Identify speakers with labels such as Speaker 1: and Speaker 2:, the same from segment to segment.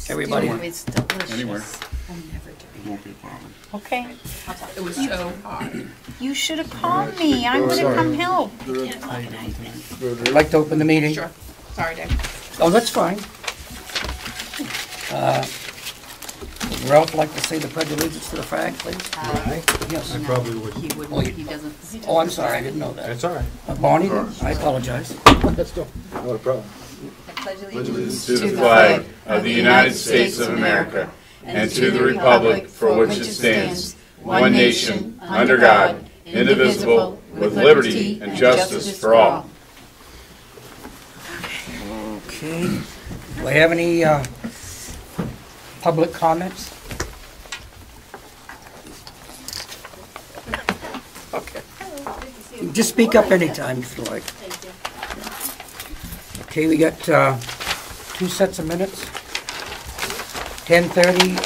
Speaker 1: Everybody.
Speaker 2: It's delicious.
Speaker 3: Anywhere.
Speaker 2: I'll never do it.
Speaker 3: Won't be a problem.
Speaker 1: Okay.
Speaker 2: It was so hot.
Speaker 1: You should have called me. I'm going to come help.
Speaker 2: Can't
Speaker 1: I'd like to open the meeting.
Speaker 2: Sure. Sorry, Dave.
Speaker 1: Oh, that's fine. Ralph, like to say the pledge of allegiance to the flag, please? Yes.
Speaker 4: I probably would.
Speaker 2: He
Speaker 1: Oh,
Speaker 2: wouldn't,
Speaker 1: you-
Speaker 2: he doesn't.
Speaker 1: Oh, I'm sorry, I didn't know that.
Speaker 4: That's all right.
Speaker 1: Bonnie, I apologize.
Speaker 4: That's still not a problem.
Speaker 3: Allegiance to the flag of the United States of America and to the republic for which it stands, one nation, under God, indivisible, with liberty and justice for all.
Speaker 1: Okay. Do I have any public comments? Okay. Just speak up anytime if you like. Okay, we got 2 sets of minutes. 10:30,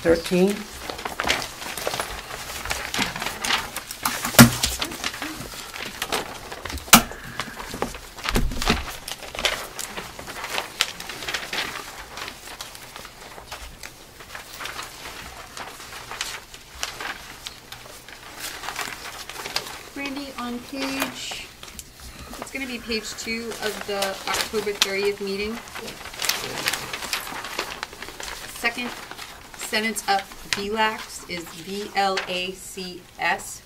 Speaker 1: 13.
Speaker 5: Randy, on page, it's going to be page 2 of the October 30th meeting. Second sentence up, VLACS is VLACS.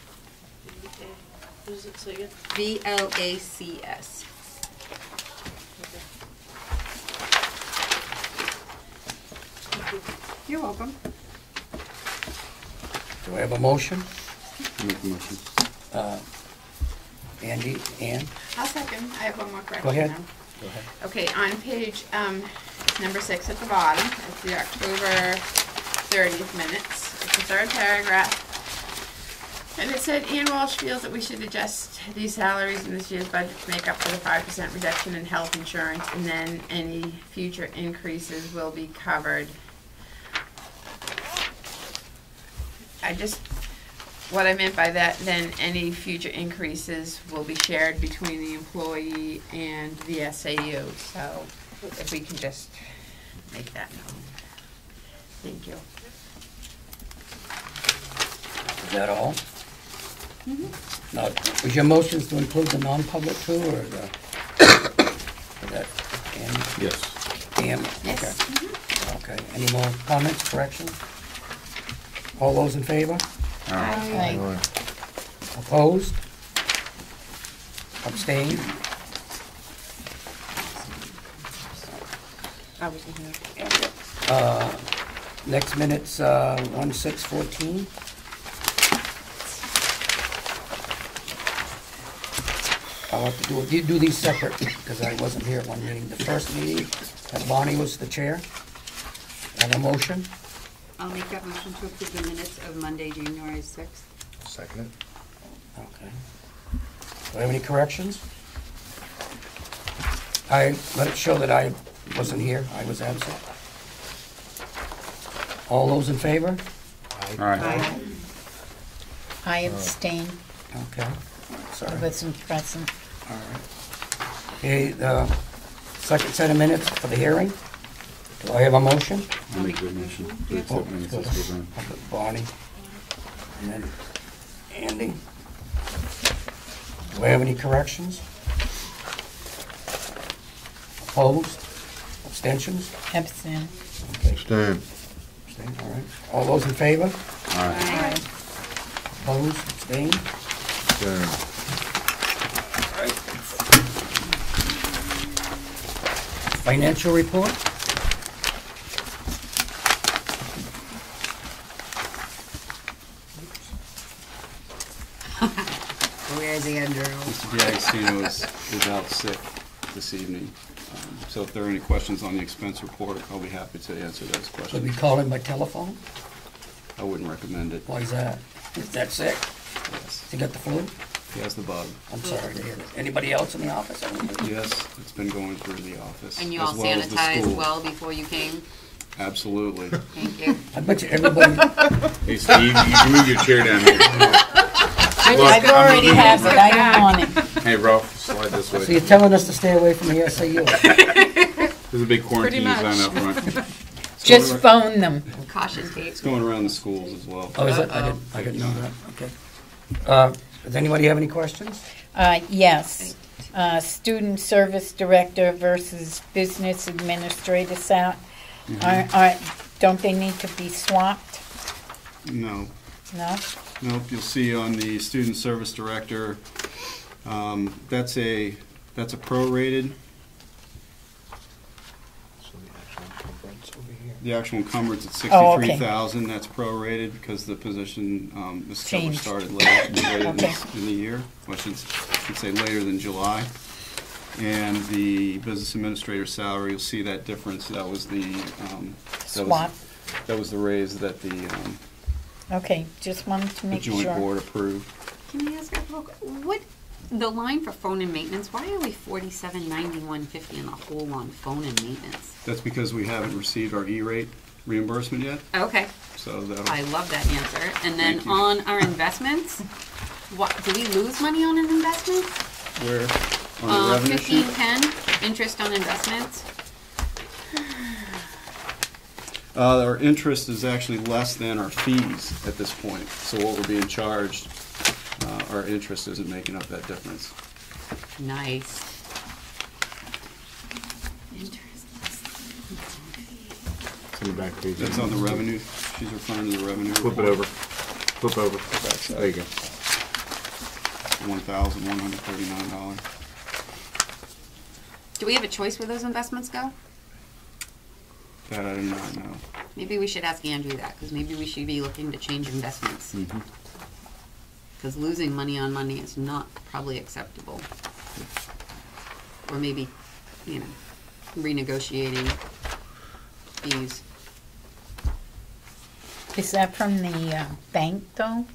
Speaker 6: What does it say again?
Speaker 5: VLACS. You're welcome.
Speaker 1: Do I have a motion?
Speaker 3: Make a motion.
Speaker 1: Andy, Ann?
Speaker 5: I'll second. I have one more correction.
Speaker 1: Go ahead.
Speaker 5: now.
Speaker 1: Go ahead.
Speaker 5: Okay, on page number 6 at the bottom, it's the October 30th minutes. It's the third paragraph. And it said, Ian Walsh feels that we should adjust these salaries in this year's budget to make up for the 5% reduction in health insurance, and then any future increases will be covered. What I meant by that, then any future increases will be shared between the employee and the SAU. So if we can just make that known. Thank you.
Speaker 1: Is that all? Now, was your motions to include the non-public too, or the, or that, Ann?
Speaker 4: Yes.
Speaker 1: Ann,
Speaker 5: Yes.
Speaker 1: okay. Okay, any more comments, corrections? All those in favor?
Speaker 5: Aye.
Speaker 1: Opposed? Abstained?
Speaker 5: I wasn't here.
Speaker 1: Next minute's 1/6/14. I'll have to do these separate because I wasn't here at one meeting. The first meeting, Bonnie was the chair. And a motion?
Speaker 5: I'll make that motion to approve the minutes of Monday, January 6th.
Speaker 4: Second it.
Speaker 1: Okay. Do I have any corrections? I let it show that I wasn't here. I was absent. All those in favor?
Speaker 3: All right.
Speaker 2: I abstain.
Speaker 1: Okay. Sorry.
Speaker 2: I wasn't present.
Speaker 1: All right. Okay, the second set of minutes for the hearing. Do I have a motion?
Speaker 3: I'll make the motion. to
Speaker 1: Oh,
Speaker 3: accept minutes as presented.
Speaker 1: I'll put Bonnie and then Andy. Do I have any corrections? Opposed? Abstentions?
Speaker 2: Abstain.
Speaker 1: Okay.
Speaker 4: Stand.
Speaker 1: Abstain, all right. All those in favor?
Speaker 3: All right.
Speaker 2: Aye.
Speaker 1: Opposed? Abstained?
Speaker 4: Stand.
Speaker 1: All right. Financial report?
Speaker 2: Where's Andrew?
Speaker 3: Mr. D'Agostino is out sick this evening. So if there are any questions on the expense report, I'll be happy to answer those
Speaker 1: Could we
Speaker 3: questions.
Speaker 1: call him by telephone?
Speaker 3: I wouldn't recommend it.
Speaker 1: Why is that? Is that sick?
Speaker 3: Yes.
Speaker 1: Has he got the flu?
Speaker 3: He has the bug.
Speaker 1: I'm sorry to hear that. Anybody else in the office?
Speaker 3: Yes, it's been going through the office.
Speaker 5: And you
Speaker 3: as
Speaker 5: all
Speaker 3: well as the
Speaker 5: sanitized
Speaker 3: school.
Speaker 5: well before you came?
Speaker 3: Absolutely.
Speaker 5: Thank you.
Speaker 1: I bet you everybody,
Speaker 3: Hey, Steve, you can move your chair down here.
Speaker 2: I already have it. I don't want it.
Speaker 3: Hey, Ralph, slide this way.
Speaker 1: so you're telling us to stay away from the SAU?
Speaker 3: There's a big quarantine
Speaker 5: Pretty
Speaker 3: sign
Speaker 5: much.
Speaker 3: out front.
Speaker 2: Just phone them.
Speaker 5: Caution tape.
Speaker 3: It's going around the schools as well.
Speaker 1: Oh, is it? I didn't know that, okay. Does anybody have any questions?
Speaker 2: Yes. Student service director versus business administrator don't they need to be swapped?
Speaker 3: No.
Speaker 2: No?
Speaker 3: Nope, you'll see on the student service director, that's a prorated.
Speaker 4: So the actual encumbrance over here.
Speaker 3: The actual encumbrance at
Speaker 2: Oh, okay.
Speaker 3: 63,000, that's prorated because the position, this cover
Speaker 2: Changed.
Speaker 3: started later
Speaker 2: Okay.
Speaker 3: in the year. Well, I should say later than July. And the business administrator salary, you'll see that difference. That was the
Speaker 2: Swap?
Speaker 3: that was the raise that the
Speaker 2: Okay, just wanted to make
Speaker 3: joint
Speaker 2: sure.
Speaker 3: board approved.
Speaker 7: Can I ask a real quick, what, the line for phone and maintenance, why are we 4791.50 in the hole on phone and maintenance?
Speaker 3: That's because we haven't received our E-rate reimbursement yet.
Speaker 7: Okay,
Speaker 3: So that'll.
Speaker 7: I love that answer. And then
Speaker 3: Thank you.
Speaker 7: on our investments, what, do we lose money on an investment?
Speaker 3: Where? On the revenue sheet?
Speaker 7: 1510, interest on investments.
Speaker 3: Our interest is actually less than our fees at this point. So what we're being charged, our interest isn't making up that difference.
Speaker 7: Nice. Interest.
Speaker 4: It's on the back page.
Speaker 3: That's on the revenue. She's referring to the revenue.
Speaker 4: Flip it over. Flip over. There you go.
Speaker 3: $1,139.
Speaker 7: Do we have a choice where those investments go?
Speaker 3: That I do not know.
Speaker 7: Maybe we should ask Andrew that, because maybe we should be looking to change investments. Because losing money on money is not probably acceptable. Or maybe, renegotiating fees.
Speaker 2: Is that from the bank, though?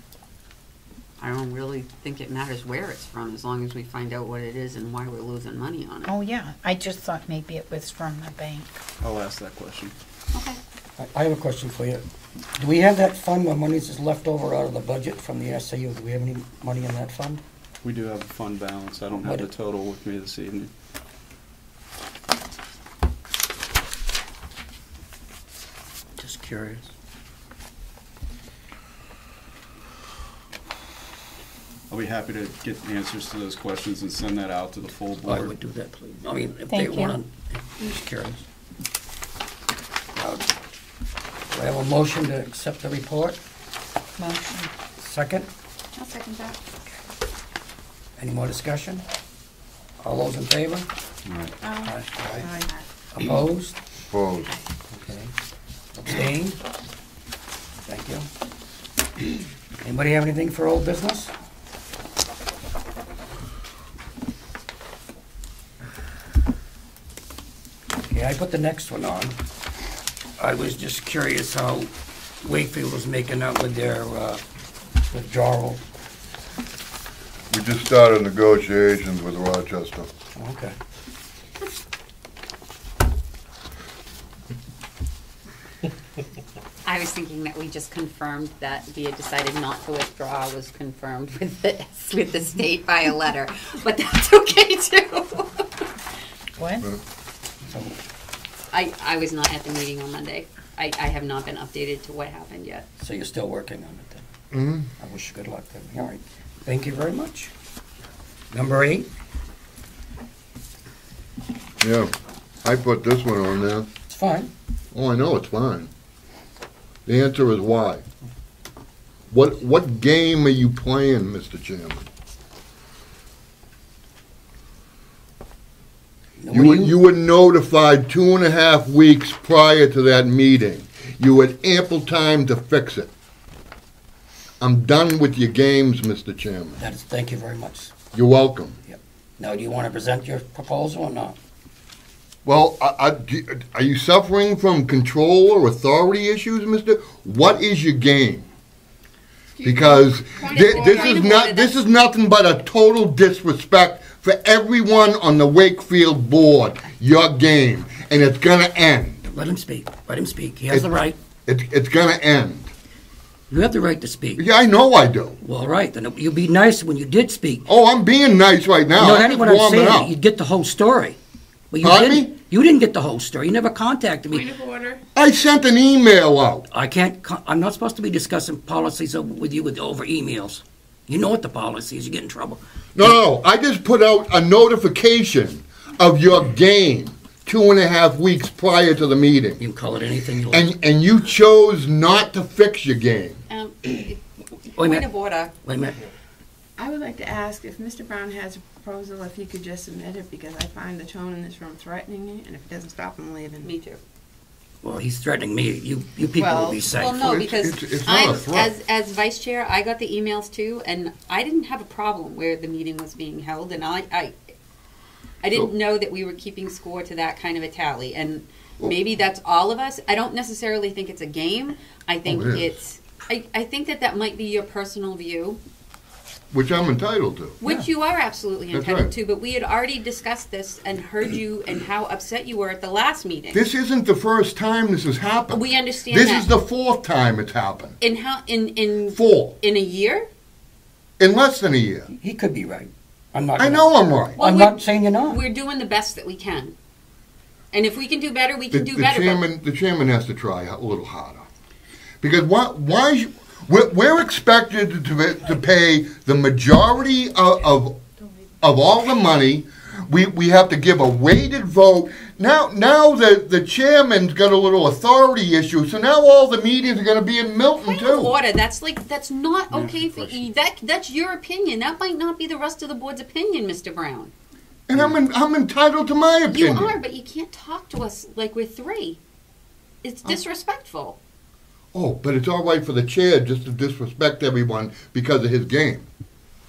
Speaker 7: I don't really think it matters where it's from, as long as we find out what it is and why we're losing money on it.
Speaker 2: Oh, yeah. I just thought maybe it was from the bank.
Speaker 3: I'll ask that question.
Speaker 7: Okay.
Speaker 1: I have a question for you. Do we have that fund where money is left over out of the budget from the SAU? Do we have any money in that fund?
Speaker 3: We do have a fund balance. I don't have the total with me this evening.
Speaker 1: Just curious.
Speaker 3: I'll be happy to get answers to those questions and send that out to the full
Speaker 1: I
Speaker 3: board.
Speaker 1: would do that, please. I mean, if
Speaker 2: Thank
Speaker 1: they
Speaker 2: you.
Speaker 1: want to, I'm just curious. Do I have a motion to accept the report?
Speaker 2: Motion.
Speaker 1: Second?
Speaker 5: I'll second that.
Speaker 1: Any more discussion? All those in favor?
Speaker 3: All right.
Speaker 1: Aye. Opposed?
Speaker 4: Opposed.
Speaker 1: Okay. Abstained? Thank you. Anybody have anything for old business? Okay, I put the next one on. I was just curious how Wakefield was making out with their withdrawal.
Speaker 8: We just started negotiations with Rochester.
Speaker 1: Okay.
Speaker 7: I was thinking that we just confirmed that we had decided not to withdraw was confirmed with the state by a letter, but that's okay too.
Speaker 2: What?
Speaker 1: So,
Speaker 7: I was not at the meeting on Monday. I have not been updated to what happened yet.
Speaker 1: so you're still working on it then? I wish you good luck then. All right. Thank you very much. Number 8,
Speaker 8: Yeah, I put this one on there.
Speaker 1: it's fine.
Speaker 8: Oh, I know, it's fine. The answer is why. What game are you playing, Mr. Chairman? You were notified 2.5 weeks prior to that meeting. You had ample time to fix it. I'm done with your games, Mr. Chairman.
Speaker 1: Thank you very much.
Speaker 8: You're welcome.
Speaker 1: Now, do you want to present your proposal or not?
Speaker 8: Well, are you suffering from control or authority issues, Mister? What is your game? Because this is nothing but a total disrespect for everyone on the Wakefield board. Your game, and it's gonna end.
Speaker 1: Let him speak. Let him speak. He has the right.
Speaker 8: It's gonna end.
Speaker 1: You have the right to speak.
Speaker 8: Yeah, I know I do.
Speaker 1: Well, all right. Then you'll be nice when you did speak.
Speaker 8: Oh, I'm being nice right now.
Speaker 1: No,
Speaker 8: I'm
Speaker 1: that's
Speaker 8: just
Speaker 1: what I'm
Speaker 8: warming
Speaker 1: saying.
Speaker 8: up.
Speaker 1: You'd get the whole story. But you
Speaker 8: Pardon
Speaker 1: didn't.
Speaker 8: me?
Speaker 1: You didn't get the whole story. You never contacted
Speaker 5: Point
Speaker 1: me.
Speaker 5: of order.
Speaker 8: I sent an email out.
Speaker 1: I'm not supposed to be discussing policies with you over emails. You know what the policy is. You get in trouble.
Speaker 8: No, I just put out a notification of your game 2.5 weeks prior to the meeting.
Speaker 1: You can call it anything you like.
Speaker 8: And you chose not to fix your game.
Speaker 1: Wait a
Speaker 7: Point
Speaker 1: minute.
Speaker 7: of order.
Speaker 1: Wait a minute.
Speaker 5: I would like to ask if Mr. Brown has a proposal, if he could just submit it, because I find the tone in this room threatening me, and if it doesn't stop, I'm leaving.
Speaker 7: Me too.
Speaker 1: Well, he's threatening me. You people will be safe.
Speaker 7: Well, no,
Speaker 8: It's-
Speaker 7: because
Speaker 8: it's not a
Speaker 7: I'm,
Speaker 8: threat.
Speaker 7: as vice chair, I got the emails too, and I didn't have a problem where the meeting was being held, and I didn't know that we were keeping score to that kind of a tally, and maybe that's all of us. I don't necessarily think it's a game. I think
Speaker 8: it is.
Speaker 7: it's, I think that might be your personal view,
Speaker 8: Which I'm entitled to.
Speaker 7: which you are absolutely
Speaker 8: That's
Speaker 7: entitled
Speaker 8: right.
Speaker 7: to, but we had already discussed this and heard you and how upset you were at the last meeting.
Speaker 8: This isn't the first time this has happened.
Speaker 7: We understand
Speaker 8: This
Speaker 7: that.
Speaker 8: is the 4th time it's happened.
Speaker 7: in
Speaker 8: 4.
Speaker 7: a year?
Speaker 8: In less than a year.
Speaker 1: He could be right. I'm not.
Speaker 8: I
Speaker 1: gonna-
Speaker 8: know I'm right.
Speaker 7: Well,
Speaker 1: I'm
Speaker 7: we're-
Speaker 1: not saying you're not.
Speaker 7: We're doing the best that we can. And if we can do better, we
Speaker 8: The,
Speaker 7: can do
Speaker 8: the
Speaker 7: better.
Speaker 8: chairman, the chairman has to try a little harder. Because why we're expected to pay the majority of all the money. We have to give a weighted vote. Now the chairman's got a little authority issue, so now all the meetings are going to be in Milton
Speaker 7: Point of
Speaker 8: too.
Speaker 7: order. That's not okay for you. That's your opinion. That might not be the rest of the board's opinion, Mr. Brown.
Speaker 8: And I'm entitled to my
Speaker 7: You
Speaker 8: opinion.
Speaker 7: are, but you can't talk to us like we're three. It's disrespectful.
Speaker 8: Oh, but it's all right for the chair just to disrespect everyone because of his game.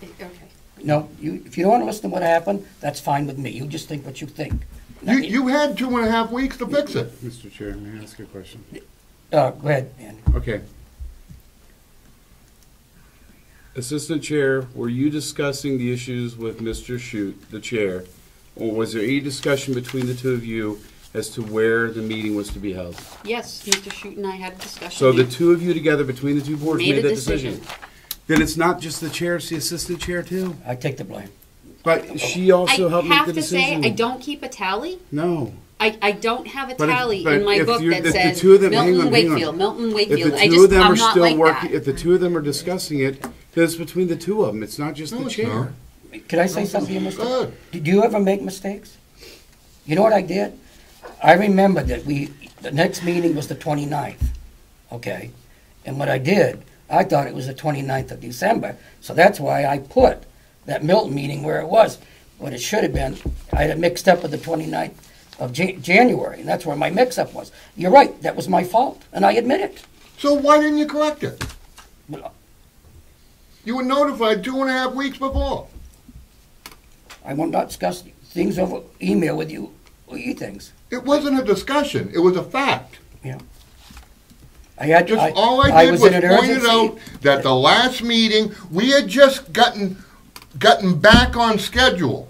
Speaker 7: Okay.
Speaker 1: No, if you don't want to listen to what happened, that's fine with me. You just think what you think.
Speaker 8: You had 2.5 weeks to fix it.
Speaker 3: Mr. Chair, may I ask a question?
Speaker 1: Go ahead, Andy.
Speaker 3: Okay. Assistant Chair, were you discussing the issues with Mr. Shute, the chair, or was there any discussion between the two of you as to where the meeting was to be held?
Speaker 7: Yes, Mr. Shute and I had a discussion.
Speaker 3: So the two of you together, between the two boards,
Speaker 7: Made
Speaker 3: made
Speaker 7: a
Speaker 3: that decision? Then it's not just the chair, it's the assistant chair too?
Speaker 1: I take the blame.
Speaker 3: But she also helped
Speaker 7: I
Speaker 3: make
Speaker 7: have
Speaker 3: the
Speaker 7: to say,
Speaker 3: decision.
Speaker 7: I don't keep a tally.
Speaker 3: No.
Speaker 7: I don't have a
Speaker 3: But if-
Speaker 7: tally
Speaker 3: but
Speaker 7: in my
Speaker 3: if
Speaker 7: book
Speaker 3: you're-
Speaker 7: that
Speaker 3: if the
Speaker 7: says
Speaker 3: two of them- hang
Speaker 7: Milton
Speaker 3: on, hang on.
Speaker 7: Wakefield, Milton
Speaker 3: If
Speaker 7: Wakefield.
Speaker 3: the two of them
Speaker 7: I'm
Speaker 3: are
Speaker 7: not
Speaker 3: still
Speaker 7: like
Speaker 3: working,
Speaker 7: that.
Speaker 3: if the two of them are discussing it, then it's between the two of them. It's not just
Speaker 8: No,
Speaker 3: the
Speaker 8: it's
Speaker 3: chair.
Speaker 8: not.
Speaker 1: Could I say something to you, Mr.?
Speaker 8: Good.
Speaker 1: Did you ever make mistakes? You know what I did? I remember that the next meeting was the 29th, okay? And what I did, I thought it was the 29th of December, so that's why I put that Milton meeting where it was. What it should have been, I had it mixed up with the 29th of January, and that's where my mix-up was. You're right, that was my fault, and I admit it.
Speaker 8: So why didn't you correct it?
Speaker 1: But
Speaker 8: You were notified 2.5 weeks before.
Speaker 1: I will not discuss things over email with you, or you things.
Speaker 8: It wasn't a discussion. It was a fact. All I did
Speaker 1: was
Speaker 8: was
Speaker 1: in an
Speaker 8: pointed
Speaker 1: urgency.
Speaker 8: out that the last meeting, we had just gotten back on schedule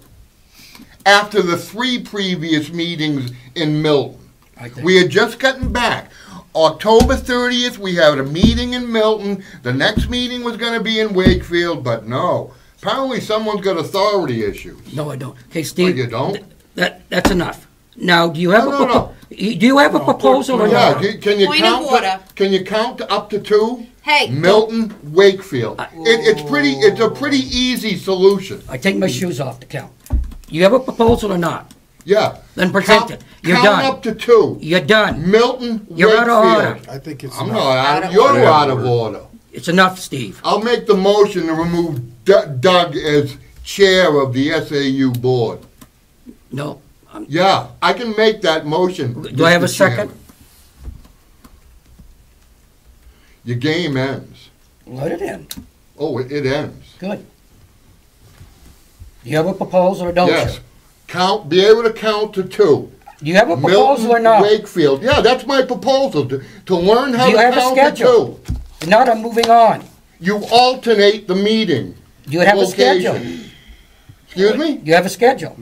Speaker 8: after the 3 previous meetings in Milton.
Speaker 1: I think.
Speaker 8: We had just gotten back. October 30th, we had a meeting in Milton. The next meeting was going to be in Wakefield, but no. Apparently someone's got authority issues.
Speaker 1: No, I don't. Okay, Steve.
Speaker 8: you don't?
Speaker 1: That's enough. Now, do you have
Speaker 8: No.
Speaker 1: do you have a proposal or
Speaker 8: Yeah,
Speaker 1: not?
Speaker 8: can you
Speaker 7: Point of
Speaker 8: count?
Speaker 7: order.
Speaker 8: Can you count up to 2?
Speaker 7: Hey,
Speaker 8: Milton, Wakefield. It's a pretty easy solution.
Speaker 1: I take my shoes off to count. You have a proposal or not?
Speaker 8: Yeah.
Speaker 1: Then present it. You're
Speaker 8: count
Speaker 1: done.
Speaker 8: up to 2.
Speaker 1: You're done.
Speaker 8: Milton,
Speaker 1: You're out of order.
Speaker 8: Wakefield.
Speaker 4: I think it's
Speaker 8: I'm
Speaker 4: not.
Speaker 8: not
Speaker 7: Out
Speaker 8: out.
Speaker 7: of
Speaker 8: You're
Speaker 7: order.
Speaker 8: out of order.
Speaker 1: It's enough, Steve.
Speaker 8: I'll make the motion to remove Doug as chair of the SAU board.
Speaker 1: No.
Speaker 8: Yeah, I can make that motion.
Speaker 1: Do I have a
Speaker 8: Mr.
Speaker 1: second?
Speaker 8: Chairman. Your game ends.
Speaker 1: Let it end.
Speaker 8: Oh, it ends.
Speaker 1: Good. Do you have a proposal or don't
Speaker 8: Yes.
Speaker 1: you?
Speaker 8: Be able to count to 2.
Speaker 1: Do you have a proposal or
Speaker 8: Milton,
Speaker 1: not?
Speaker 8: Wakefield. Yeah, that's my proposal, to learn how
Speaker 1: Do you
Speaker 8: to
Speaker 1: have a
Speaker 8: count to
Speaker 1: schedule?
Speaker 8: 2.
Speaker 1: If not, I'm moving on.
Speaker 8: You alternate the meeting.
Speaker 1: Do you have a schedule?
Speaker 8: location. Excuse me?
Speaker 1: Do you have a schedule?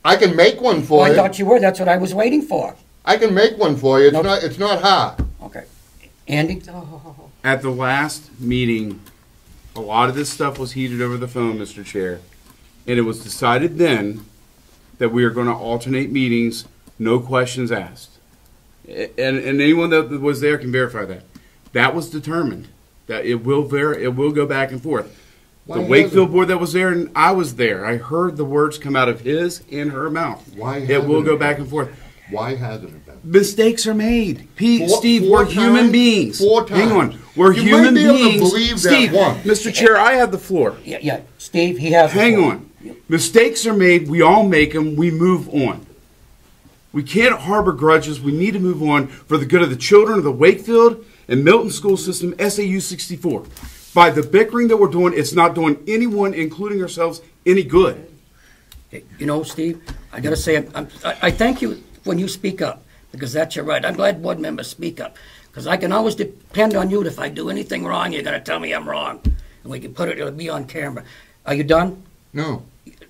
Speaker 8: I can make one
Speaker 1: Oh,
Speaker 8: for
Speaker 1: I
Speaker 8: you.
Speaker 1: thought you were. That's what I was waiting for.
Speaker 8: I can make one for you.
Speaker 1: No.
Speaker 8: It's not hard.
Speaker 1: Okay. Andy?
Speaker 3: At the last meeting, a lot of this stuff was heated over the phone, Mr. Chair. And it was decided then that we are going to alternate meetings no questions asked. And anyone that was there can verify that. That was determined, that it will go back and forth.
Speaker 8: Why
Speaker 3: The Wakefield
Speaker 8: hasn't-
Speaker 3: board that was there, and I was there. I heard the words come out of his and her mouth.
Speaker 8: Why
Speaker 3: It will
Speaker 8: hasn't
Speaker 3: go
Speaker 8: it
Speaker 3: back
Speaker 8: been?
Speaker 3: and forth.
Speaker 8: Why hasn't it been?
Speaker 3: Mistakes are made. Pete,
Speaker 8: Four-
Speaker 3: Steve,
Speaker 8: four
Speaker 3: we're human
Speaker 8: times?
Speaker 3: beings.
Speaker 8: 4
Speaker 3: Hang on.
Speaker 8: times.
Speaker 3: We're
Speaker 8: You
Speaker 3: human
Speaker 8: might be able to
Speaker 3: beings.
Speaker 8: believe that
Speaker 3: Steve,
Speaker 8: once.
Speaker 3: Mr. Chair, I have the floor.
Speaker 1: Yeah, Steve, he has. the
Speaker 3: Hang
Speaker 1: floor.
Speaker 3: on. Mistakes are made. We all make them. We move on. We can't harbor grudges. We need to move on for the good of the children of the Wakefield and Milton school system, SAU 64. By the bickering that we're doing, it's not doing anyone, including ourselves, any good.
Speaker 1: You know, Steve, I gotta say, I thank you when you speak up, because that's your right. I'm glad board members speak up, because I can always depend on you. If I do anything wrong, you're gonna tell me I'm wrong, and we can it'll be on camera. Are you done?
Speaker 8: No.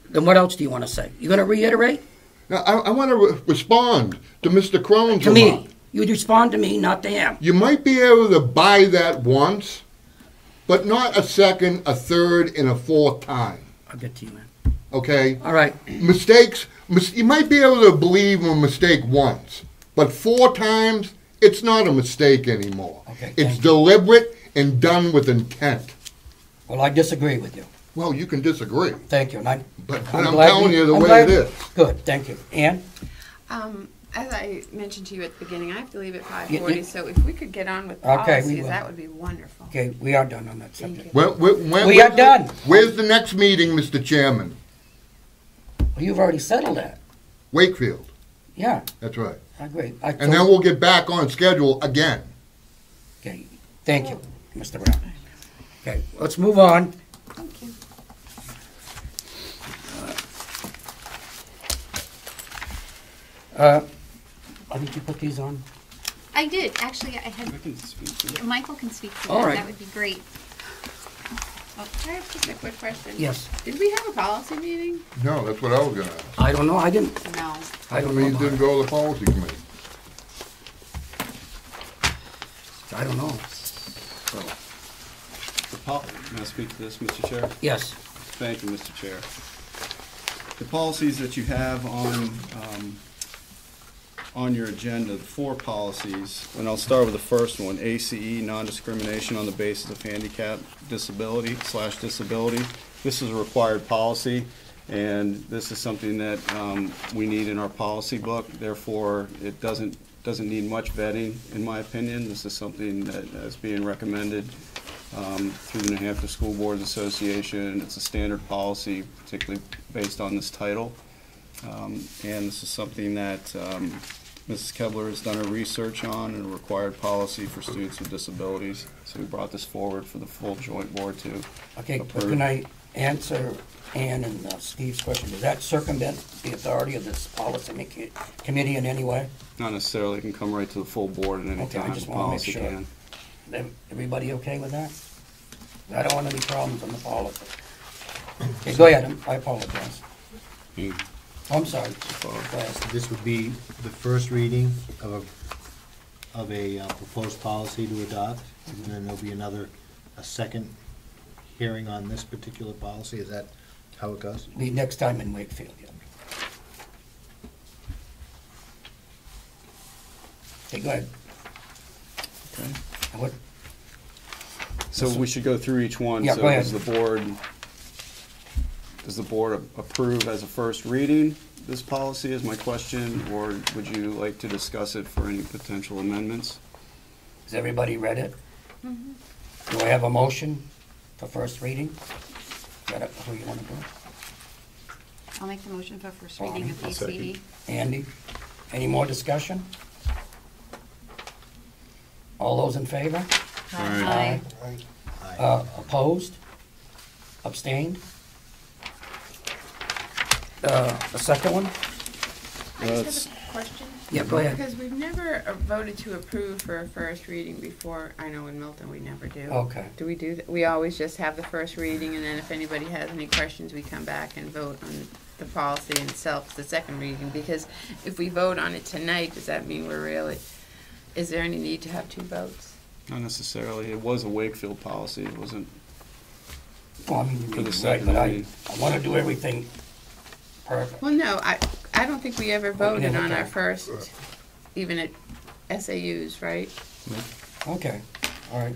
Speaker 1: Then what else do you want to say? You gonna reiterate?
Speaker 8: Now, I want to respond to Mr. Crone's
Speaker 1: To
Speaker 8: remark.
Speaker 1: me. You respond to me, not to him.
Speaker 8: You might be able to buy that once, but not a second, a third, and a fourth time.
Speaker 1: I'll get to you, man.
Speaker 8: Okay?
Speaker 1: All right.
Speaker 8: Mistakes, you might be able to believe a mistake once, but 4 times, it's not a mistake anymore.
Speaker 1: Okay,
Speaker 8: It's
Speaker 1: thank you.
Speaker 8: deliberate and done with intent.
Speaker 1: Well, I disagree with you.
Speaker 8: Well, you can disagree,
Speaker 1: Thank you. And
Speaker 8: but
Speaker 1: I'm
Speaker 8: I'm
Speaker 1: glad
Speaker 8: telling you the
Speaker 1: I'm
Speaker 8: way
Speaker 1: glad-
Speaker 8: it is.
Speaker 1: Good, thank you. Ann?
Speaker 5: As I mentioned to you at the beginning, I have to leave at
Speaker 1: You-
Speaker 5: 5:40,
Speaker 1: you-
Speaker 5: so if we could get on with
Speaker 1: Okay, we
Speaker 5: policies,
Speaker 1: will.
Speaker 5: that would be wonderful.
Speaker 1: Okay, we are done on that
Speaker 5: Thank
Speaker 1: subject.
Speaker 5: you.
Speaker 1: We are done.
Speaker 8: Where's the next meeting, Mr. Chairman?
Speaker 1: Well, you've already settled that.
Speaker 8: Wakefield,
Speaker 1: Yeah,
Speaker 8: that's right.
Speaker 1: I agree.
Speaker 8: And then we'll get back on schedule again.
Speaker 1: Okay, thank you, Mr. Brown. Okay, let's move on.
Speaker 5: Thank you.
Speaker 1: I think you put these on.
Speaker 9: I did. Actually, I had. Michael can speak to that.
Speaker 1: All right.
Speaker 9: That would be great.
Speaker 5: Can I ask just a quick question?
Speaker 1: Yes.
Speaker 5: Did we have a policy meeting?
Speaker 8: No, that's what I was gonna ask.
Speaker 1: I don't know, I didn't,
Speaker 5: No.
Speaker 1: I don't
Speaker 8: Means
Speaker 1: know. about
Speaker 8: didn't
Speaker 1: it.
Speaker 8: go to the policy committee.
Speaker 1: I don't know.
Speaker 10: May I speak to this, Mr. Chair?
Speaker 1: Yes,
Speaker 10: Thank you, Mr. Chair. The policies that you have on your agenda, the 4 policies, and I'll start with the first one, ACE, non-discrimination on the basis of handicap, disability/disability. This is a required policy, and this is something that we need in our policy book. Therefore, it doesn't need much vetting, in my opinion. This is something that is being recommended through the New Hampshire School Boards Association. It's a standard policy, particularly based on this title. And this is something that Mrs. Kebler has done her research on, and a required policy for students with disabilities. So we brought this forward for the full joint board to
Speaker 1: okay, but
Speaker 10: approve.
Speaker 1: can I answer Ann and Steve's question? Does that circumvent the authority of this policy committee in any way?
Speaker 10: Not necessarily, it can come right to the full board at any
Speaker 1: Okay, I
Speaker 10: time.
Speaker 1: just
Speaker 10: The
Speaker 1: wanna make
Speaker 10: policy
Speaker 1: sure.
Speaker 10: can.
Speaker 1: Everybody okay with that? I don't want any problems on the policy. Okay, go ahead, I apologize.
Speaker 10: You-
Speaker 1: I'm sorry. Go ahead.
Speaker 11: This would be the first reading of a proposed policy to adopt, and then there'll be a second hearing on this particular policy. Is that how it goes?
Speaker 1: Be next time in Wakefield, yeah. Okay, go ahead.
Speaker 10: Okay.
Speaker 1: And what,
Speaker 10: So we should go through each one.
Speaker 1: Yeah,
Speaker 10: So
Speaker 1: go ahead.
Speaker 10: Does the board approve as a first reading this policy is my question, or would you like to discuss it for any potential amendments?
Speaker 1: has everybody read it? Do I have a motion for first reading? Is that who you want to do?
Speaker 9: I'll make the motion for first reading of
Speaker 10: I'll second.
Speaker 9: ACE.
Speaker 1: Andy, any more discussion? All those in favor?
Speaker 9: Aye.
Speaker 1: Opposed? Abstained? The second one?
Speaker 5: I just have a question.
Speaker 1: Yeah, go ahead.
Speaker 5: Because we've never voted to approve for a first reading before. I know in Milton we never do.
Speaker 1: Okay.
Speaker 5: Do we do that? We always just have the first reading, and then if anybody has any questions, we come back and vote on the policy in itself, the second reading. Because if we vote on it tonight, does that mean we're really, is there any need to have 2 votes?
Speaker 10: Not necessarily. It was a Wakefield policy. It wasn't.
Speaker 1: Well, I mean,
Speaker 10: For the
Speaker 1: you're right,
Speaker 10: second
Speaker 1: but
Speaker 10: reading.
Speaker 1: I want to do everything perfect.
Speaker 5: Well, no, I don't think we ever voted
Speaker 1: yeah,
Speaker 5: on our
Speaker 1: okay.
Speaker 5: first, even at SAUs, right?
Speaker 1: Okay, all right.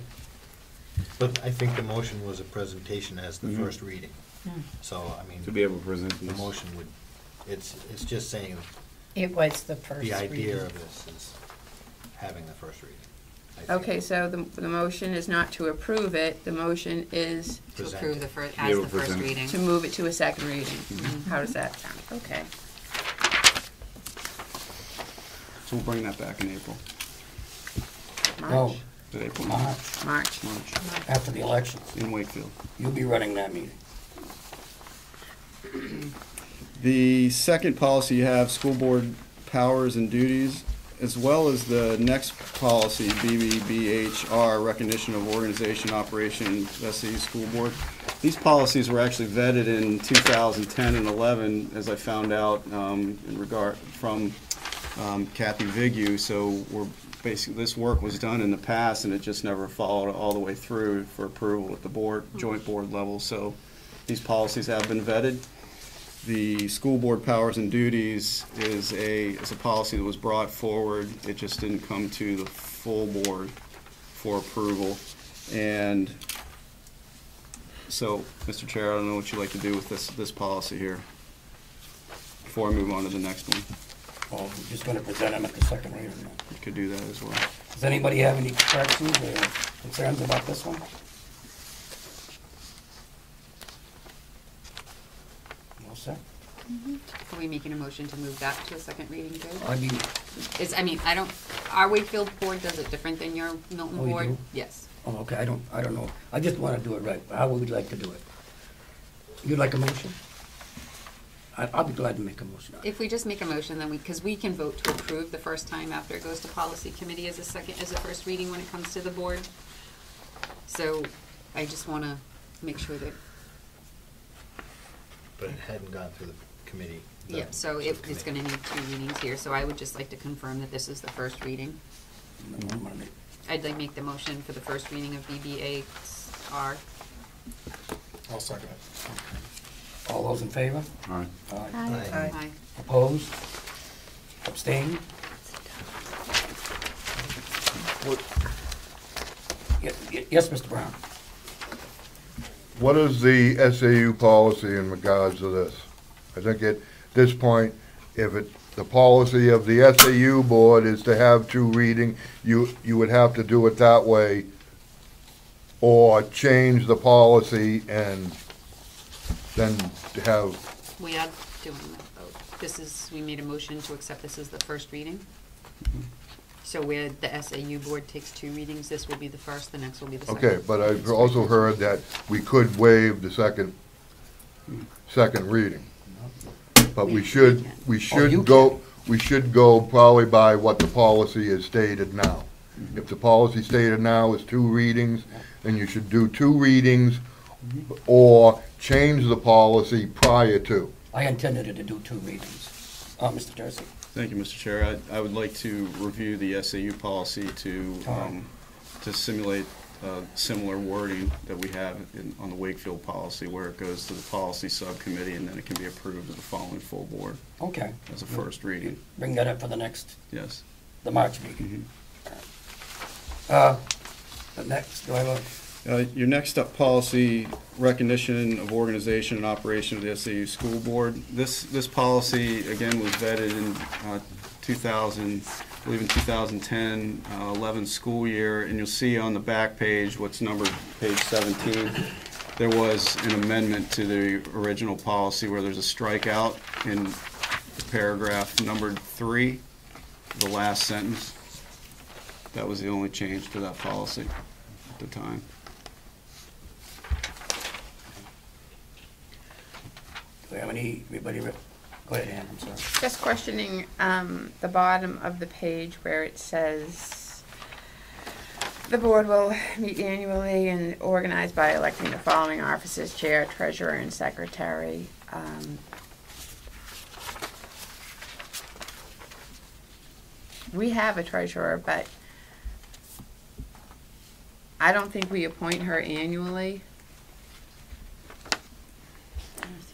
Speaker 11: But I think the motion was a presentation as the first reading. So, I mean,
Speaker 10: To be able to present
Speaker 11: the
Speaker 10: this.
Speaker 11: motion would, it's just saying
Speaker 2: It was the first
Speaker 11: the idea
Speaker 2: reading.
Speaker 11: of this is having the first reading. I think.
Speaker 5: Okay, so the motion is not to approve it, the motion is
Speaker 7: To
Speaker 11: Present
Speaker 7: approve
Speaker 11: it.
Speaker 7: the first,
Speaker 10: Be
Speaker 7: as
Speaker 10: able
Speaker 7: the
Speaker 10: to
Speaker 7: first
Speaker 10: present it.
Speaker 7: reading.
Speaker 5: to move it to a second reading. How does that sound? Okay.
Speaker 10: So we'll bring that back in April.
Speaker 1: No,
Speaker 5: March?
Speaker 10: Is it April?
Speaker 1: March,
Speaker 5: March.
Speaker 10: March,
Speaker 1: after the elections.
Speaker 10: in Wakefield.
Speaker 1: You'll be running that meeting.
Speaker 10: The second policy you have, school board powers and duties, as well as the next policy, BBBHR, recognition of organization, operation, SAU school board. These policies were actually vetted in 2010 and 11, as I found out in regard from Kathy Vigu. So we're basically, this work was done in the past and it just never followed all the way through for approval at the board, joint board level. So these policies have been vetted. The school board powers and duties is a policy that was brought forward. It just didn't come to the full board for approval. And so, Mr. Chair, I don't know what you'd like to do with this policy here before I move on to the next one.
Speaker 1: Well, we're just gonna present them at the second reading now.
Speaker 10: You could do that as well.
Speaker 1: Does anybody have any corrections or concerns about this one? No, sir?
Speaker 7: Are we making a motion to move that to a second reading, Joe?
Speaker 1: I mean,
Speaker 7: Our Wakefield board does it different than your Milton
Speaker 1: Oh, you
Speaker 7: board?
Speaker 1: do?
Speaker 7: Yes.
Speaker 1: oh, okay, I don't know. I just wanna do it right. How would we like to do it? You'd like a motion? I'll be glad to make a motion.
Speaker 7: If we just make a motion, then because we can vote to approve the first time after it goes to policy committee as a first reading when it comes to the board. So I just want to make sure that,
Speaker 11: But it hadn't gone through the committee.
Speaker 7: yeah, so it's going to need 2 readings here. So I would just like to confirm that this is the first reading. I'd like to make the motion for the first reading of BBAR.
Speaker 4: I'll second it.
Speaker 1: All those in favor?
Speaker 10: All right.
Speaker 1: Aye.
Speaker 7: Aye.
Speaker 1: Opposed? Abstained? Yes, Mr. Brown?
Speaker 8: What is the SAU policy in regards to this? I think at this point, if the policy of the SAU board is to have 2 readings, you would have to do it that way, or change the policy and then to have,
Speaker 7: We are doing that vote. We made a motion to accept this as the first reading. So where the SAU board takes 2 readings, this will be the first, the next will be the second.
Speaker 8: okay, but I've also heard that we could waive the second reading. But we should
Speaker 1: you
Speaker 8: go probably by what the policy is stated now. If the policy stated now is 2 readings, then you should do 2 readings or change the policy prior to.
Speaker 1: I intended to do 2 readings. Mr. Jersey?
Speaker 10: Thank you, Mr. Chair. I would like to review the SAU policy to simulate similar wording that we have on the Wakefield policy, where it goes to the policy subcommittee and then it can be approved at the following full board
Speaker 1: Okay.
Speaker 10: as a first reading.
Speaker 1: Bring that up for the
Speaker 10: Yes.
Speaker 1: the March meeting. The next, do I have
Speaker 10: Your next up policy, recognition of organization and operation of the SAU school board. This policy, again, was vetted in 2000, I believe in 2010, 11 school year, and you'll see on the back page, what's numbered page 17, there was an amendment to the original policy where there's a strikeout in the paragraph numbered 3, the last sentence. That was the only change to that policy at the time.
Speaker 1: Do we have anybody, go ahead, Ann, I'm sorry.
Speaker 5: Just questioning the bottom of the page where it says, the board will meet annually and organize by electing the following officers: chair, treasurer, and secretary. We have a treasurer, but I don't think we appoint her annually.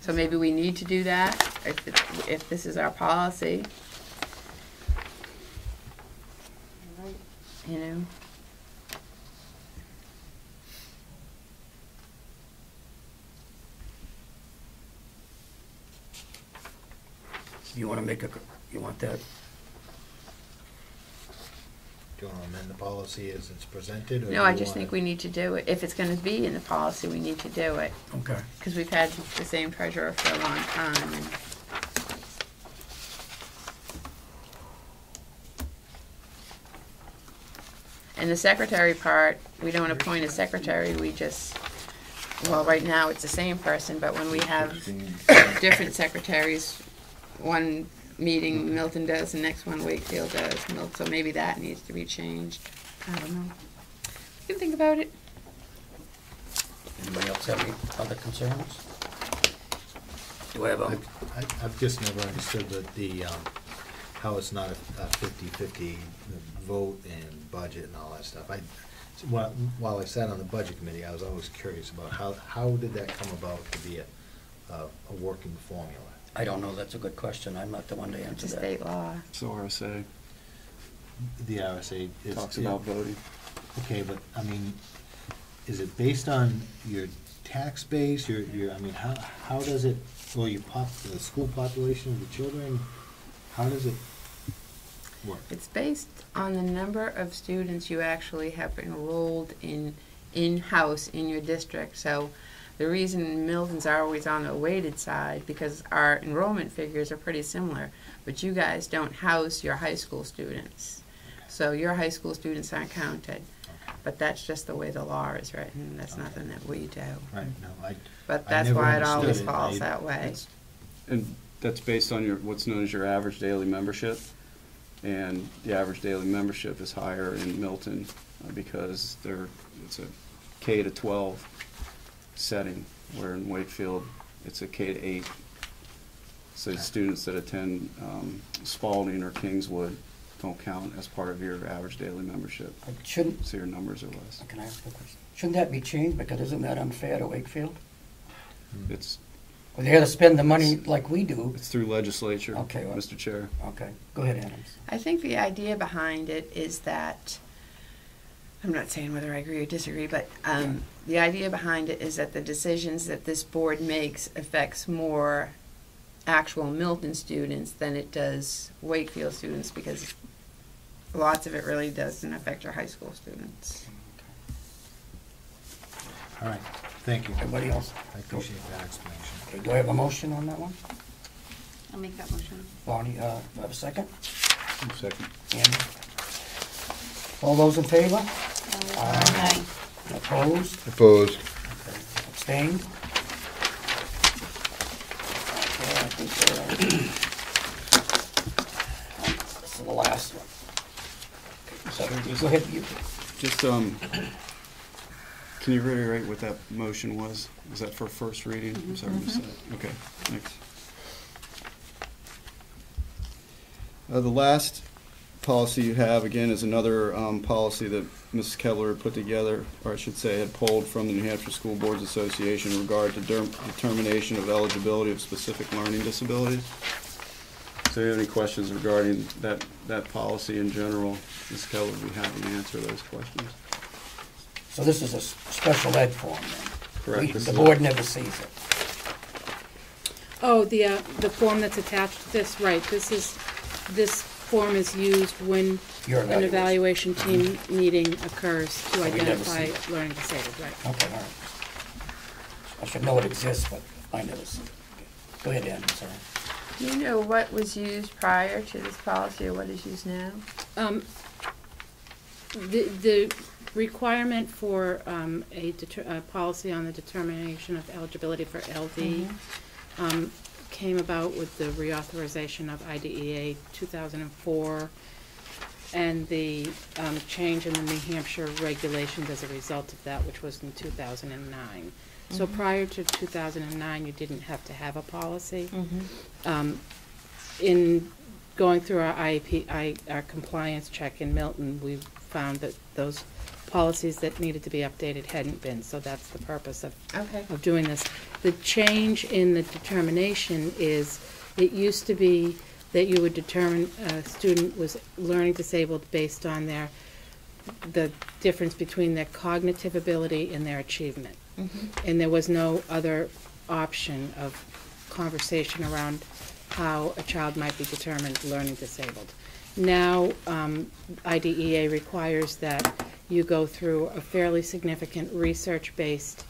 Speaker 5: So maybe we need to do that if this is our policy, you know.
Speaker 1: You want to make a, you want that?
Speaker 11: Do you want to amend the policy as it's presented? Or
Speaker 5: No, I just think we need to do it. If it's going to be in the policy, we need to do it.
Speaker 1: Okay.
Speaker 5: Because we've had the same treasurer for a long time. And and the secretary part, we don't appoint a secretary, we just, well, right now it's the same person, but when we have different secretaries, one meeting Milton does, the next one Wakefield does, so maybe that needs to be changed. I don't know. You can think about it.
Speaker 1: Anybody else have any other concerns? Do I have a,
Speaker 11: I've just never understood how it's not a 50-50 vote and budget and all that stuff. While I sat on the budget committee, I was always curious about how did that come about to be a working formula?
Speaker 1: I don't know, that's a good question. I'm not the one to answer
Speaker 5: It's a
Speaker 1: that.
Speaker 5: state law.
Speaker 10: It's RSA.
Speaker 11: The RSA is.
Speaker 10: Talks about voting.
Speaker 11: Okay, but, I mean, is it based on your tax base, I mean, how does it, or the school population of the children, how does it work?
Speaker 5: It's based on the number of students you actually have enrolled in-house in your district. So the reason Milton's are always on the weighted side, because our enrollment figures are pretty similar, but you guys don't house your high school students. So your high school students aren't counted. But that's just the way the law is written. That's nothing that we do.
Speaker 11: Right, no,
Speaker 5: But
Speaker 11: I
Speaker 5: that's
Speaker 11: never
Speaker 5: why it
Speaker 11: understood
Speaker 5: always
Speaker 11: it.
Speaker 5: falls that way.
Speaker 10: And that's based on what's known as your average daily membership. And the average daily membership is higher in Milton because it's a K to 12 setting, where in Wakefield it's a K to 8. So students that attend Spalding or Kingswood don't count as part of your average daily membership.
Speaker 1: Shouldn't,
Speaker 10: So your numbers are less.
Speaker 1: can I ask a question? Shouldn't that be changed, because isn't that unfair to Wakefield?
Speaker 10: It's
Speaker 1: Well, they gotta spend the money like we do.
Speaker 10: It's through legislature,
Speaker 1: Okay, well-
Speaker 10: Mr. Chair.
Speaker 1: Okay, go ahead, Adams.
Speaker 5: I think the idea behind it is that, I'm not saying whether I agree or disagree, but the idea behind it is that the decisions that this board makes affects more actual Milton students than it does Wakefield students, because lots of it really doesn't affect your high school students.
Speaker 11: All right, thank you.
Speaker 1: Everybody else?
Speaker 11: I appreciate that explanation.
Speaker 1: Okay, do I have a motion on that one?
Speaker 7: I'll make that motion.
Speaker 1: Bonnie, do I have a second?
Speaker 10: Second.
Speaker 1: Andy? All those in favor?
Speaker 7: Aye.
Speaker 1: Opposed?
Speaker 8: Opposed.
Speaker 1: Okay. Abstained? Okay, I think this is the last one. So, go ahead, you.
Speaker 10: Just, can you reiterate what that motion was? Was that for first reading? I'm sorry, I missed that. Okay, thanks. The last policy you have, again, is another policy that Mrs. Kevler put together, or I should say had pulled from the New Hampshire School Boards Association in regard to determination of eligibility of specific learning disabilities. So if you have any questions regarding that policy in general, Ms. Keller would be happy to answer those questions.
Speaker 1: So this is a special ed form then?
Speaker 10: Correct.
Speaker 1: The board never sees it?
Speaker 6: Oh, the form that's attached to this, right, this form is used when
Speaker 1: Your
Speaker 6: an evaluation team
Speaker 1: Mm-hmm.
Speaker 6: meeting occurs to
Speaker 1: we never
Speaker 6: identify
Speaker 1: see it.
Speaker 6: learning disabled, right.
Speaker 1: Okay, all right. I should know it exists, but I never see it. Okay. Go ahead, Ann, I'm sorry.
Speaker 5: Do you know what was used prior to this policy or what is used now?
Speaker 6: The requirement for a policy on the determination of eligibility for LD came about with the reauthorization of IDEA 2004 and the change in the New Hampshire regulations as a result of that, which was in 2009. So prior to 2009, you didn't have to have a policy. In going through our IEP, our compliance check in Milton, we found that those policies that needed to be updated hadn't been, so that's the purpose of doing this. The change in the determination is It used to be that you would determine a student was learning disabled based on the difference between their cognitive ability and their achievement. And there was no other option of conversation around how a child might be determined learning disabled. Now, IDEA requires that you go through a fairly significant research-based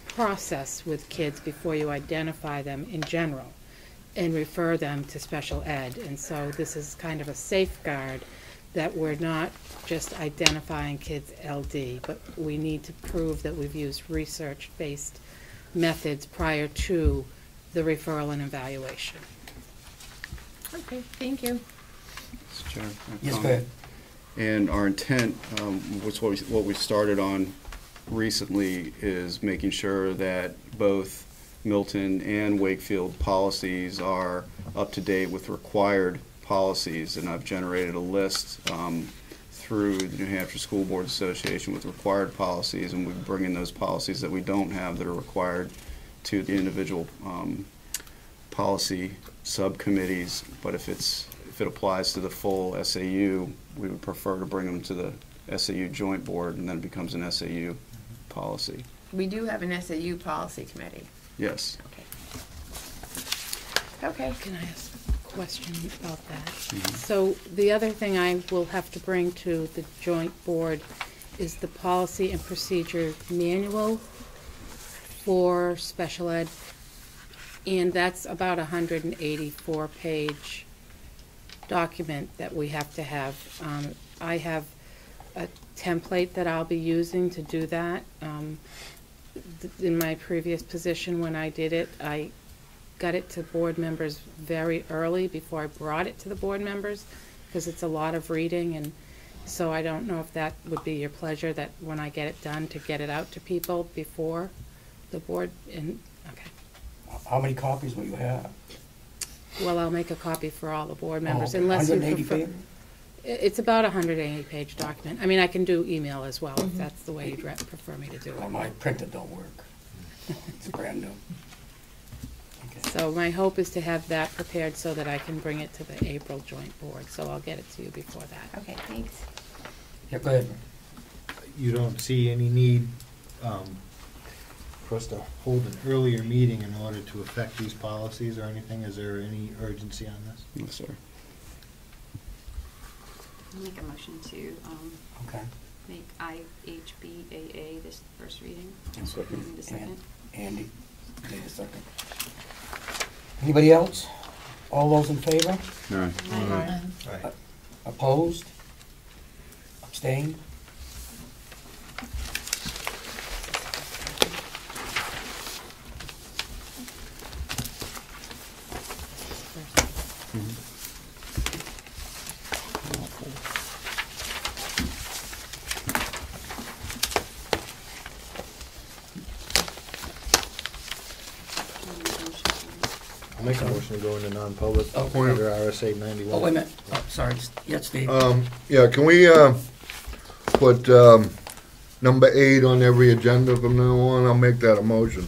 Speaker 6: process with kids before you identify them in general and refer them to special ed. And so this is kind of a safeguard that we're not just identifying kids LD, but we need to prove that we've used research-based methods prior to the referral and evaluation.
Speaker 5: Okay, thank you.
Speaker 10: Mr. Chair,
Speaker 1: Yes, go ahead.
Speaker 10: and our intent, which what we started on recently, is making sure that both Milton and Wakefield policies are up to date with required policies, and I've generated a list through the New Hampshire School Board Association with required policies, and we bring in those policies that we don't have that are required to the individual policy subcommittees. But if it applies to the full SAU, we would prefer to bring them to the SAU Joint Board, and then it becomes an SAU policy.
Speaker 5: We do have an SAU policy committee.
Speaker 10: Yes.
Speaker 5: Okay.
Speaker 6: Can I ask a question about that? So the other thing I will have to bring to the joint board is the policy and procedure manual for special ed, and that's about a 184-page document that we have to have. I have a template that I'll be using to do that. In my previous position when I did it, I got it to board members very early before I brought it to the board members, because it's a lot of reading, and so I don't know if that would be your pleasure, that when I get it done, to get it out to people before the board. And okay.
Speaker 1: How many copies will you have?
Speaker 6: Well, I'll make a copy for all the board members,
Speaker 1: okay.
Speaker 6: unless you
Speaker 1: 180
Speaker 6: prefer.
Speaker 1: pages?
Speaker 6: It's about a 180-page document. I mean, I can do email as well, if that's the way you'd prefer me to do
Speaker 1: Well,
Speaker 6: it.
Speaker 1: my printer don't work. It's brand new. Okay.
Speaker 6: So my hope is to have that prepared so that I can bring it to the April joint board, so I'll get it to you before that.
Speaker 5: Okay, thanks.
Speaker 1: Yeah, go ahead.
Speaker 11: You don't see any need for us to hold an earlier meeting in order to affect these policies or anything? Is there any urgency on this?
Speaker 10: No, sir.
Speaker 7: I'll make a motion to
Speaker 1: Okay.
Speaker 7: make IHBAA this first reading.
Speaker 1: And
Speaker 7: Need a second.
Speaker 1: Andy, need a second. Anybody else? All those in favor?
Speaker 10: All right.
Speaker 11: Right.
Speaker 1: Opposed? Abstained?
Speaker 11: I'll make a motion to go into non-public
Speaker 1: Oh,
Speaker 11: under RSA 91.
Speaker 1: Oh, wait a minute. Oh, sorry. Yes, Steve?
Speaker 8: Yeah, can we put number 8 on every agenda from now on? I'll make that a motion,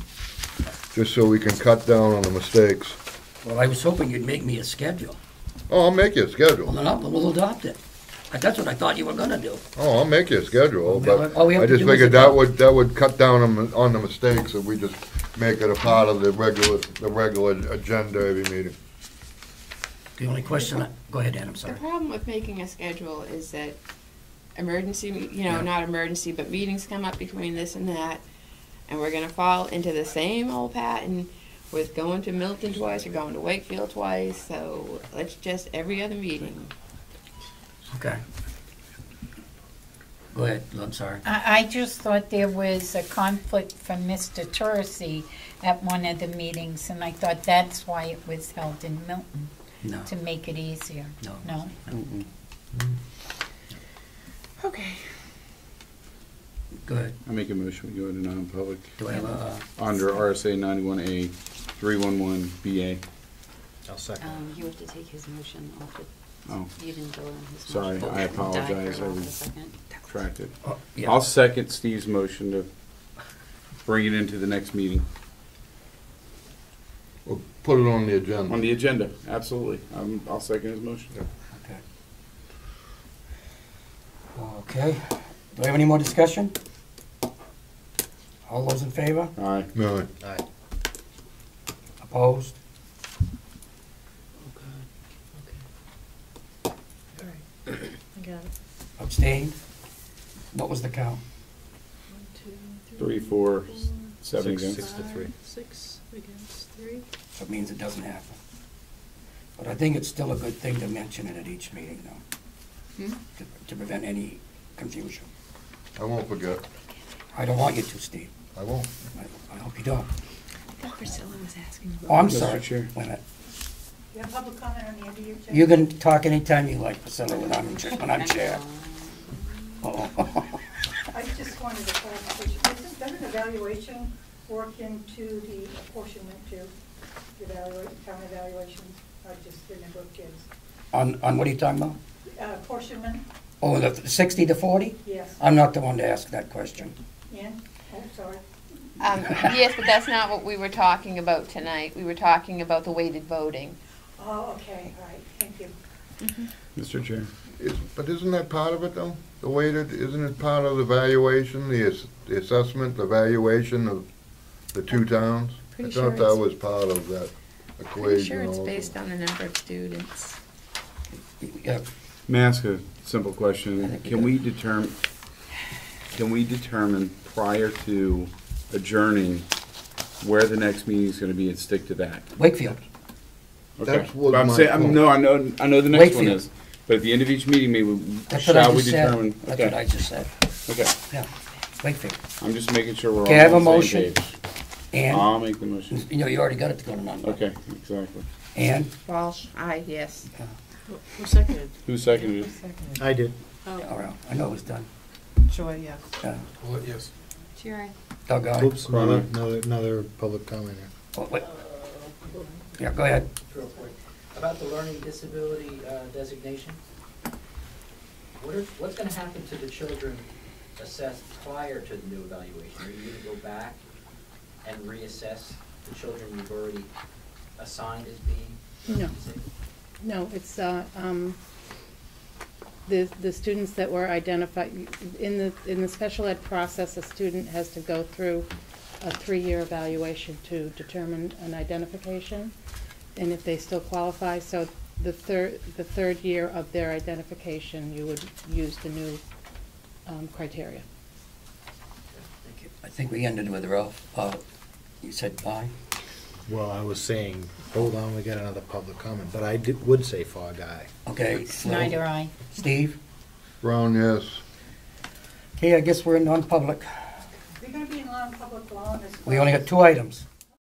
Speaker 8: just so we can cut down on the mistakes.
Speaker 1: Well, I was hoping you'd make me a schedule.
Speaker 8: Oh, I'll make you a
Speaker 1: Well,
Speaker 8: schedule.
Speaker 1: then we'll adopt it. That's what I thought you were gonna do.
Speaker 8: Oh, I'll make you a schedule, but
Speaker 1: All we have
Speaker 8: I
Speaker 1: to
Speaker 8: just
Speaker 1: do is
Speaker 8: figured
Speaker 1: adopt.
Speaker 8: that would cut down on the mistakes if we just make it a part of the regular agenda every meeting.
Speaker 1: The only question, go ahead, Ann, I'm
Speaker 5: The
Speaker 1: sorry.
Speaker 5: problem with making a schedule is that emergency,
Speaker 1: Yeah.
Speaker 5: not emergency, but meetings come up between this and that, and we're gonna fall into the same old pattern with going to Milton twice or going to Wakefield twice, so let's just every other meeting.
Speaker 1: Okay. Go ahead, I'm sorry.
Speaker 2: I just thought there was a conflict from Mr. Tursi at one of the meetings, and I thought that's why it was held in Milton,
Speaker 1: No,
Speaker 2: to make it easier.
Speaker 1: no.
Speaker 2: No?
Speaker 5: Okay.
Speaker 1: Go ahead.
Speaker 3: I make a motion, we go into non-public
Speaker 1: Do I have a,
Speaker 3: under RSA 91A 311BA.
Speaker 11: I'll second.
Speaker 7: You have to take his motion off it.
Speaker 3: Oh,
Speaker 7: You didn't vote on his
Speaker 3: Sorry,
Speaker 7: motion.
Speaker 3: I apologize.
Speaker 7: Died for
Speaker 3: I
Speaker 7: a second.
Speaker 3: retracted.
Speaker 1: oh, yeah.
Speaker 3: I'll second Steve's motion to bring it into the next meeting.
Speaker 8: put it on the agenda.
Speaker 3: On the agenda, absolutely. I'll second his motion.
Speaker 1: Okay. Okay. Do we have any more discussion? All those in favor?
Speaker 3: Aye.
Speaker 8: No,
Speaker 11: Aye.
Speaker 1: Opposed?
Speaker 6: I got it.
Speaker 1: Abstained? What was the count?
Speaker 3: 3, 4, 7
Speaker 11: Six
Speaker 3: against.
Speaker 11: to 3.
Speaker 6: 6 against 3.
Speaker 1: So it means it doesn't happen. But I think it's still a good thing to mention it at each meeting, though, to prevent any confusion.
Speaker 8: I won't forget.
Speaker 1: I don't want you to, Steve.
Speaker 8: I won't.
Speaker 1: I hope you don't.
Speaker 5: I thought Priscilla was asking.
Speaker 1: Oh, I'm
Speaker 3: Mr.
Speaker 1: sorry.
Speaker 3: Chair.
Speaker 1: Wait a minute.
Speaker 9: You have public comment on the end of your agenda?
Speaker 1: You can talk anytime you like, Priscilla, when I'm chair. Uh-oh.
Speaker 9: I just wanted a clarification. Doesn't evaluation work into the apportionment too? Town evaluations are just the number of kids.
Speaker 1: On what are you talking about?
Speaker 9: Apportionment,
Speaker 1: Oh, the 60 to 40?
Speaker 9: yes.
Speaker 1: I'm not the one to ask that question.
Speaker 9: Ian? Oh, sorry.
Speaker 5: Yes, but that's not what we were talking about tonight. We were talking about the weighted voting.
Speaker 9: Oh, okay, all right, thank you.
Speaker 3: Mr. Chair.
Speaker 8: But isn't that part of it, though? The way that, isn't it part of the valuation, the assessment, the valuation of the two towns?
Speaker 5: Pretty
Speaker 8: I
Speaker 5: sure
Speaker 8: thought that
Speaker 5: it's-
Speaker 8: was part of that equation.
Speaker 5: Pretty sure it's
Speaker 8: also.
Speaker 5: based on the number of students.
Speaker 1: Yeah,
Speaker 3: May I ask a simple
Speaker 1: I
Speaker 3: question?
Speaker 1: think we
Speaker 3: Can we determine prior to adjourning where the next meeting is going to be and stick to that?
Speaker 1: Wakefield.
Speaker 3: Okay.
Speaker 8: That's what
Speaker 3: But I'm
Speaker 8: my
Speaker 3: saying,
Speaker 8: point.
Speaker 3: no, I know the next one
Speaker 1: Wakefield.
Speaker 3: is. But at the end of each meeting, maybe
Speaker 1: That's what I
Speaker 3: shall we
Speaker 1: just said.
Speaker 3: determine?
Speaker 1: That's what I
Speaker 3: Okay.
Speaker 1: just said.
Speaker 3: Okay.
Speaker 1: Yeah, Wakefield.
Speaker 3: I'm just making sure we're
Speaker 1: Okay, I have
Speaker 3: all
Speaker 1: a
Speaker 3: on the same
Speaker 1: motion.
Speaker 3: page.
Speaker 1: And,
Speaker 3: I'll make the motion.
Speaker 1: you know, you already got it to go to non.
Speaker 3: Okay, exactly.
Speaker 1: And,
Speaker 5: Walsh, aye, yes.
Speaker 6: Who seconded?
Speaker 3: Who seconded it?
Speaker 11: I did.
Speaker 1: all right, I know it was done.
Speaker 6: Joy, yes.
Speaker 4: Well, yes.
Speaker 5: Sure.
Speaker 1: Doug, aye.
Speaker 11: Oops, another public comment here.
Speaker 1: Oh, wait. Yeah, go ahead.
Speaker 12: Real quick, about the learning disability designation. What's going to happen to the children assessed prior to the new evaluation? Are you going to go back and reassess the children you've already assigned as being
Speaker 6: No.
Speaker 12: disabled?
Speaker 6: No, it's, the students that were identified, in the special ed process, a student has to go through a 3-year evaluation to determine an identification, and if they still qualify, so the third year of their identification, you would use the new criteria.
Speaker 1: I think we ended with Ralph. You said aye?
Speaker 11: Well, I was saying, hold on, we got another public comment, but I would say fog eye.
Speaker 1: Okay.
Speaker 2: Snyder, aye.
Speaker 1: Steve?
Speaker 8: Brown, yes.
Speaker 1: Okay, I guess we're in non-public.
Speaker 9: We're gonna be in non-public law on this.
Speaker 1: We only got 2 items.